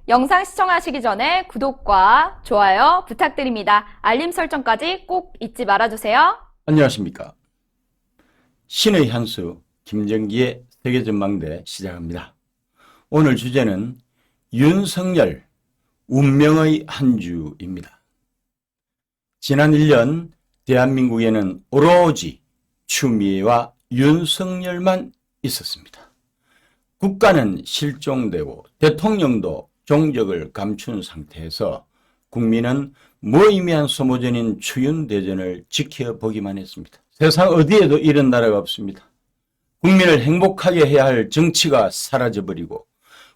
영상 시청하시기 전에 구독과 좋아요 부탁드립니다. 알림 설정까지 꼭 잊지 말아주세요. 안녕하십니까. 신의 한수 김정기의 세계전망대 시작합니다. 오늘 주제는 윤석열 운명의 한 주입니다. 지난 1년 대한민국에는 오로지 추미애와 윤석열만 있었습니다. 국가는 실종되고 대통령도 종적을 감춘 상태에서 국민은 무의미한 소모전인 추윤대전을 지켜보기만 했습니다. 세상 어디에도 이런 나라가 없습니다. 국민을 행복하게 해야 할 정치가 사라져버리고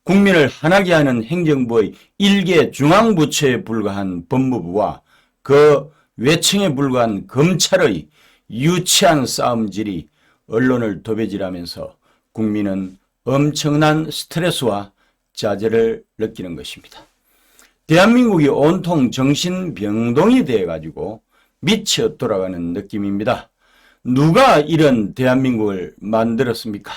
국민을 화나게 하는 행정부의 일개 중앙부처에 불과한 법무부와 그 외청에 불과한 검찰의 유치한 싸움질이 언론을 도배질하면서 국민은 엄청난 스트레스와 짜증을 느끼는 것입니다. 대한민국이 온통 정신병동이 되어가지고 미쳐 돌아가는 느낌입니다. 누가 이런 대한민국을 만들었습니까?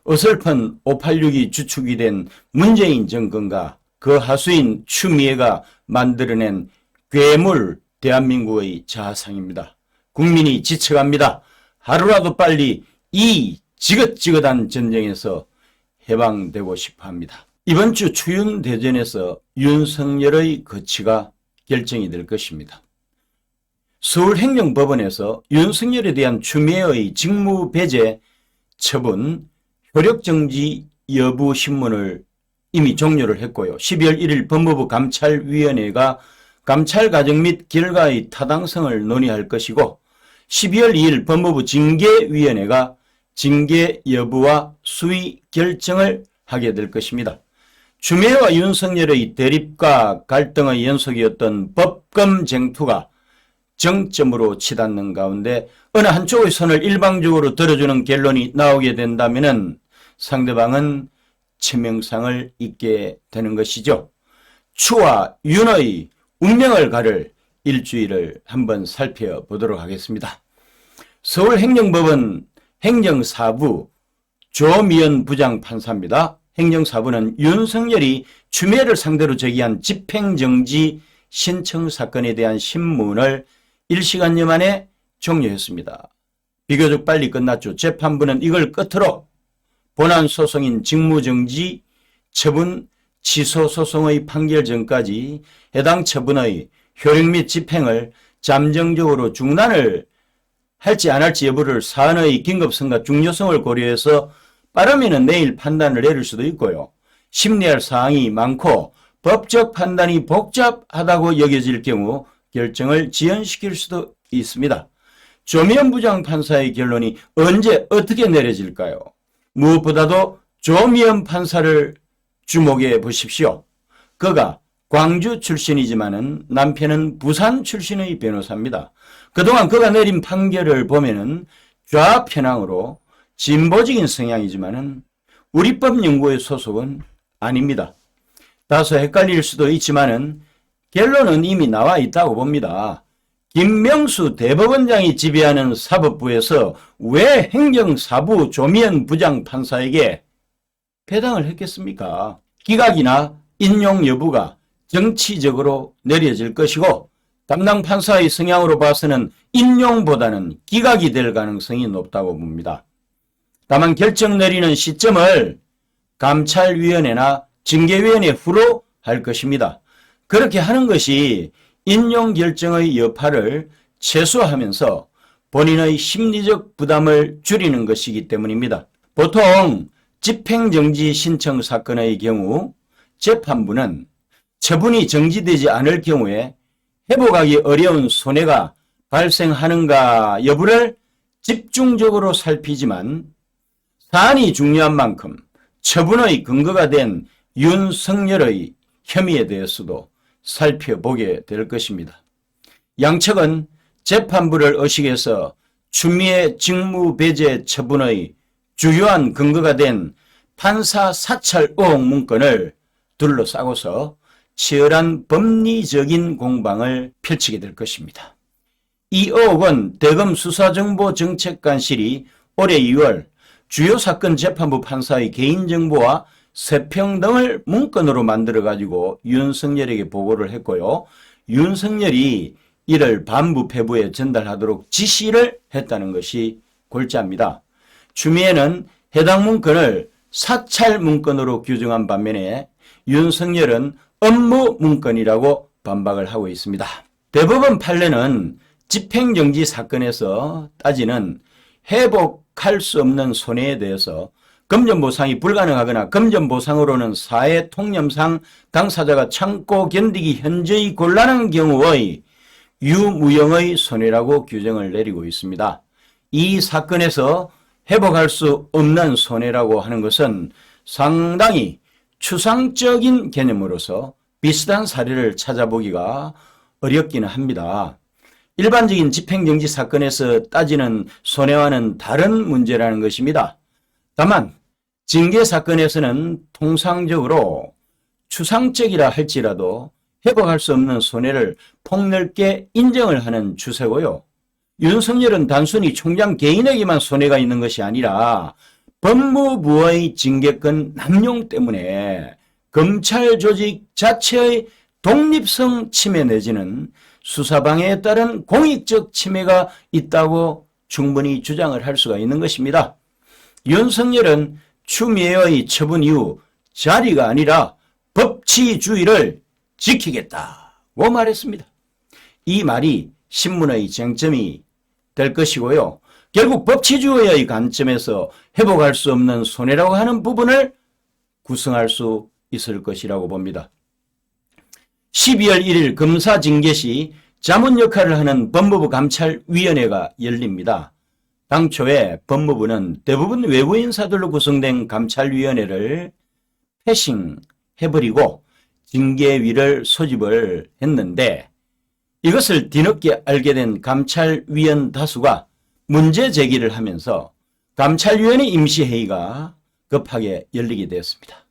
어설픈 586이 주축이 된 문재인 정권과 그 하수인 추미애가 만들어낸 괴물 대한민국의 자상입니다. 국민이 지쳐갑니다. 하루라도 빨리 이 지긋지긋한 전쟁에서 해방되고 싶어합니다. 이번 주 추윤대전에서 윤석열의 거취가 결정이 될 것입니다. 서울행정법원에서 윤석열에 대한 추미애의 직무배제 처분 효력정지 여부 신문을 이미 종료를 했고요. 12월 1일 법무부 감찰위원회가 감찰 과정 및 결과의 타당성을 논의할 것이고 12월 2일 법무부 징계위원회가 징계 여부와 수위 결정을 하게 될 것입니다. 추미애와 윤석열의 대립과 갈등의 연속이었던 법검 쟁투가 정점으로 치닫는 가운데 어느 한쪽의 손을 일방적으로 들어주는 결론이 나오게 된다면 상대방은 치명상을 입게 되는 것이죠. 추와 윤의 운명을 가를 일주일을 한번 살펴보도록 하겠습니다. 서울행정법원 행정사부 조미연 부장판사입니다. 행정사부는 윤석열이 추미애를 상대로 제기한 집행정지 신청 사건에 대한 신문을 1시간여 만에 종료했습니다. 비교적 빨리 끝났죠. 재판부는 이걸 끝으로 본안소송인 직무정지 처분 취소 소송의 판결 전까지 해당 처분의 효력 및 집행을 잠정적으로 중단을 할지 안 할지 여부를 사안의 긴급성과 중요성을 고려해서 빠르면 내일 판단을 내릴 수도 있고요. 심리할 사항이 많고 법적 판단이 복잡하다고 여겨질 경우 결정을 지연시킬 수도 있습니다. 조미연 부장판사의 결론이 언제 어떻게 내려질까요? 무엇보다도 조미연 판사를 주목해 보십시오. 그가 광주 출신이지만은 남편은 부산 출신의 변호사입니다. 그동안 그가 내린 판결을 보면은 좌편향으로 진보적인 성향이지만은 우리법 연구의 소속은 아닙니다. 다소 헷갈릴 수도 있지만은 결론은 이미 나와 있다고 봅니다. 김명수 대법원장이 지배하는 사법부에서 왜 행정사부 조미연 부장판사에게 배당을 했겠습니까? 기각이나 인용 여부가 정치적으로 내려질 것이고 담당 판사의 성향으로 봐서는 인용보다는 기각이 될 가능성이 높다고 봅니다. 다만 결정 내리는 시점을 감찰위원회나 징계위원회 후로 할 것입니다. 그렇게 하는 것이 인용 결정의 여파를 최소화하면서 본인의 심리적 부담을 줄이는 것이기 때문입니다. 보통 집행정지 신청 사건의 경우 재판부는 처분이 정지되지 않을 경우에 회복하기 어려운 손해가 발생하는가 여부를 집중적으로 살피지만 사안이 중요한 만큼 처분의 근거가 된 윤석열의 혐의에 대해서도 살펴보게 될 것입니다. 양측은 재판부를 의식해서 추미애 직무배제 처분의 주요한 근거가 된 판사 사찰 의혹 문건을 둘러싸고서 치열한 법리적인 공방을 펼치게 될 것입니다. 이 의혹은 대검 수사정보정책관실이 올해 2월 주요 사건 재판부 판사의 개인정보와 세평 등을 문건으로 만들어가지고 윤석열에게 보고를 했고요. 윤석열이 이를 반부패부에 전달하도록 지시를 했다는 것이 골자입니다. 추미애는 해당 문건을 사찰 문건으로 규정한 반면에 윤석열은 업무 문건이라고 반박을 하고 있습니다. 대법원 판례는 집행정지 사건에서 따지는 회복할 수 없는 손해에 대해서 금전보상이 불가능하거나 금전보상으로는 사회 통념상 당사자가 참고 견디기 현저히 곤란한 경우의 유무형의 손해라고 규정을 내리고 있습니다. 이 사건에서 회복할 수 없는 손해라고 하는 것은 상당히 추상적인 개념으로서 비슷한 사례를 찾아보기가 어렵기는 합니다. 일반적인 집행정지 사건에서 따지는 손해와는 다른 문제라는 것입니다. 다만 징계 사건에서는 통상적으로 추상적이라 할지라도 회복할 수 없는 손해를 폭넓게 인정을 하는 추세고요. 윤석열은 단순히 총장 개인에게만 손해가 있는 것이 아니라 법무부의 징계권 남용 때문에 검찰 조직 자체의 독립성 침해 내지는 수사방해에 따른 공익적 침해가 있다고 충분히 주장을 할 수가 있는 것입니다. 윤석열은 추미애의 처분 이후 자리가 아니라 법치주의를 지키겠다고 말했습니다. 이 말이 신문의 쟁점이 될 것이고요. 결국 법치주의의 관점에서 회복할 수 없는 손해라고 하는 부분을 구성할 수 있을 것이라고 봅니다. 12월 1일 검사 징계 시 자문 역할을 하는 법무부 감찰위원회가 열립니다. 당초에 법무부는 대부분 외부 인사들로 구성된 감찰위원회를 패싱해버리고 징계위를 소집을 했는데 이것을 뒤늦게 알게 된 감찰위원 다수가 문제 제기를 하면서 감찰위원회 임시회의가 급하게 열리게 되었습니다.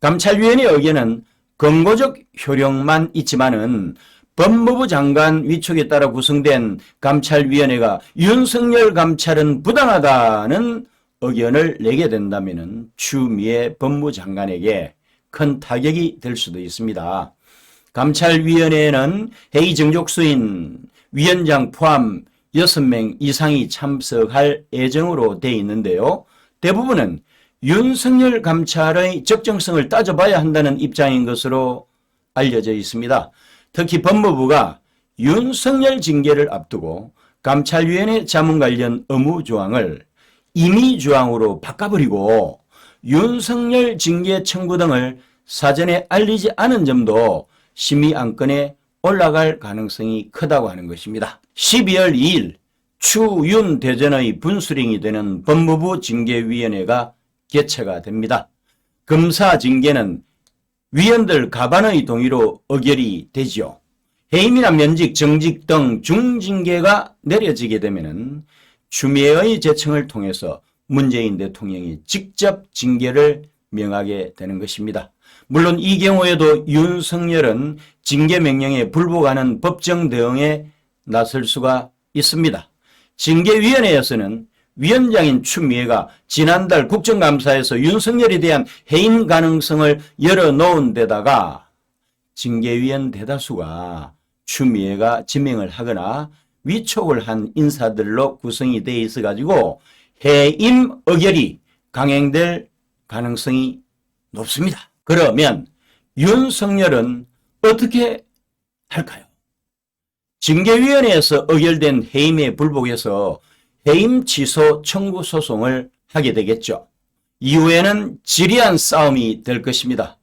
감찰위원회 의견은 권고적 효력만 있지만은 법무부 장관 위촉에 따라 구성된 감찰위원회가 윤석열 감찰은 부당하다는 의견을 내게 된다면 추미애 법무장관에게 큰 타격이 될 수도 있습니다. 감찰위원회에는 회의 정족수인 위원장 포함 6명 이상이 참석할 예정으로 되어 있는데요. 대부분은 윤석열 감찰의 적정성을 따져봐야 한다는 입장인 것으로 알려져 있습니다. 특히 법무부가 윤석열 징계를 앞두고 감찰위원회 자문 관련 의무 조항을 임의 조항으로 바꿔버리고 윤석열 징계 청구 등을 사전에 알리지 않은 점도 심의 안건에 올라갈 가능성이 크다고 하는 것입니다. 12월 2일 추윤 대전의 분수령이 되는 법무부 징계위원회가 개최가 됩니다. 검사 징계는 위원들 가반의 동의로 의결이 되지요. 해임이나 면직, 정직 등 중징계가 내려지게 되면 추미애의 제청을 통해서 문재인 대통령이 직접 징계를 명하게 되는 것입니다. 물론 이 경우에도 윤석열은 징계 명령에 불복하는 법정 대응에 나설 수가 있습니다. 징계위원회에서는 위원장인 추미애가 지난달 국정감사에서 윤석열에 대한 해임 가능성을 열어놓은 데다가 징계위원 대다수가 추미애가 지명을 하거나 위촉을 한 인사들로 구성이 되어 있어 가지고 해임 의결이 강행될 가능성이 높습니다. 그러면 윤석열은 어떻게 할까요? 징계위원회에서 의결된 해임에 불복해서 해임 취소 청구 소송을 하게 되겠죠. 이후에는 지리한 싸움이 될 것입니다.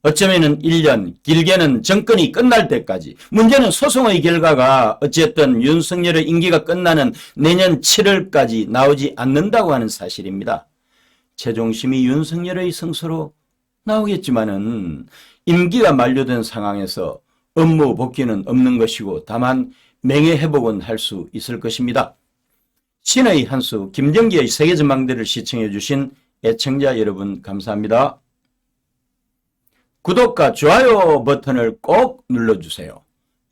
어쩌면 1년, 길게는 정권이 끝날 때까지. 문제는 소송의 결과가 어쨌든 윤석열의 임기가 끝나는 내년 7월까지 나오지 않는다고 하는 사실입니다. 최종심이 윤석열의 승소로 나오겠지만은 임기가 만료된 상황에서 업무 복귀는 없는 것이고 다만 명예회복은 할 수 있을 것입니다. 신의 한수 김정기의 세계전망대를 시청해 주신 애청자 여러분 감사합니다. 구독과 좋아요 버튼을 꼭 눌러주세요.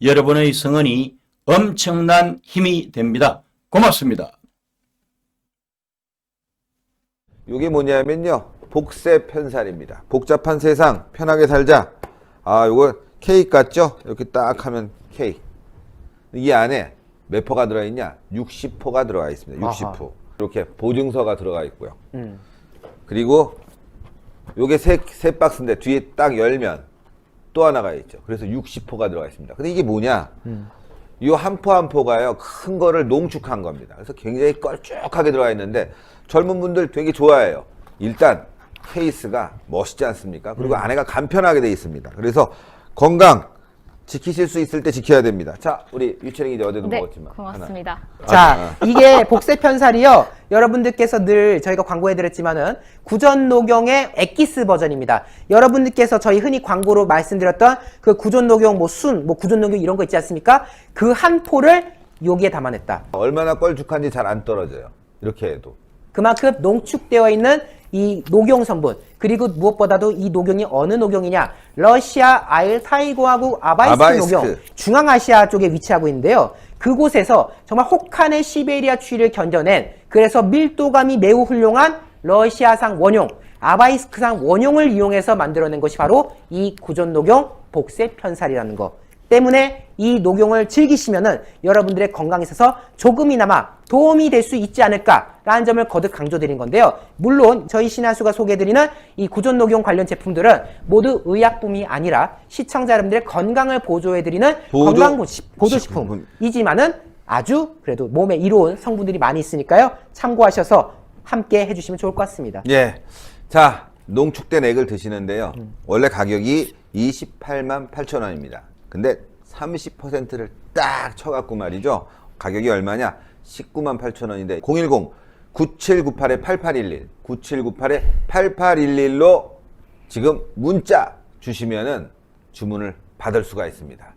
여러분의 성원이 엄청난 힘이 됩니다. 고맙습니다. 이게 뭐냐면요. 복세 편살입니다. 복잡한 세상 편하게 살자. 아, 요거 케이크 같죠? 이렇게 딱 하면 케이크. 이 안에 몇 포가 들어있냐? 60포가 들어가 있습니다. 60포. 아하. 이렇게 보증서가 들어가 있고요. 그리고 요게 세 박스인데 뒤에 딱 열면 또 하나가 있죠. 그래서 60포가 들어가 있습니다. 근데 이게 뭐냐? 이 한 포 한 포가요, 큰 거를 농축한 겁니다. 그래서 굉장히 걸쭉하게 들어가 있는데 젊은 분들 되게 좋아해요. 일단 케이스가 멋있지 않습니까? 그리고 안에가 간편하게 돼 있습니다. 그래서 건강 지키실 수 있을 때 지켜야 됩니다. 자, 우리 유채링이 이제 어제도 네, 먹었지만 고맙습니다. 자, 이게 복세 편살이요. 여러분들께서 늘 저희가 광고해드렸지만은 구전녹용의 엑기스 버전입니다. 여러분들께서 저희 흔히 광고로 말씀드렸던 그 구전녹용 뭐 순, 뭐 구전녹용 이런 거 있지 않습니까? 그 한 포를 여기에 담아냈다. 얼마나 걸쭉한지 잘 안 떨어져요. 이렇게 해도. 그만큼 농축되어 있는 이 녹용 성분, 그리고 무엇보다도 이 녹용이 어느 녹용이냐? 러시아 알타이고하고 아바이스크 녹용, 중앙아시아 쪽에 위치하고 있는데요. 그곳에서 정말 혹한의 시베리아 추위를 견뎌낸, 그래서 밀도감이 매우 훌륭한 러시아산 원용, 아바이스크산 원용을 이용해서 만들어낸 것이 바로 이 구전녹용 복세 편살이라는 거. 때문에 이 녹용을 즐기시면은 여러분들의 건강에 있어서 조금이나마 도움이 될 수 있지 않을까라는 점을 거듭 강조드린 건데요. 물론 저희 신한수가 소개해드리는 이 구전녹용 관련 제품들은 모두 의약품이 아니라 시청자 여러분들의 건강을 보조해드리는 건강보조식품이지만은 아주 그래도 몸에 이로운 성분들이 많이 있으니까요. 참고하셔서 함께 해주시면 좋을 것 같습니다. 예. 자, 농축된 액을 드시는데요. 원래 가격이 28만 8천 원입니다. 근데 30%를 딱 쳐갖고 말이죠. 가격이 얼마냐? 19만 8천 원인데 010-9798-8811 9798-8811로 지금 문자 주시면은 주문을 받을 수가 있습니다.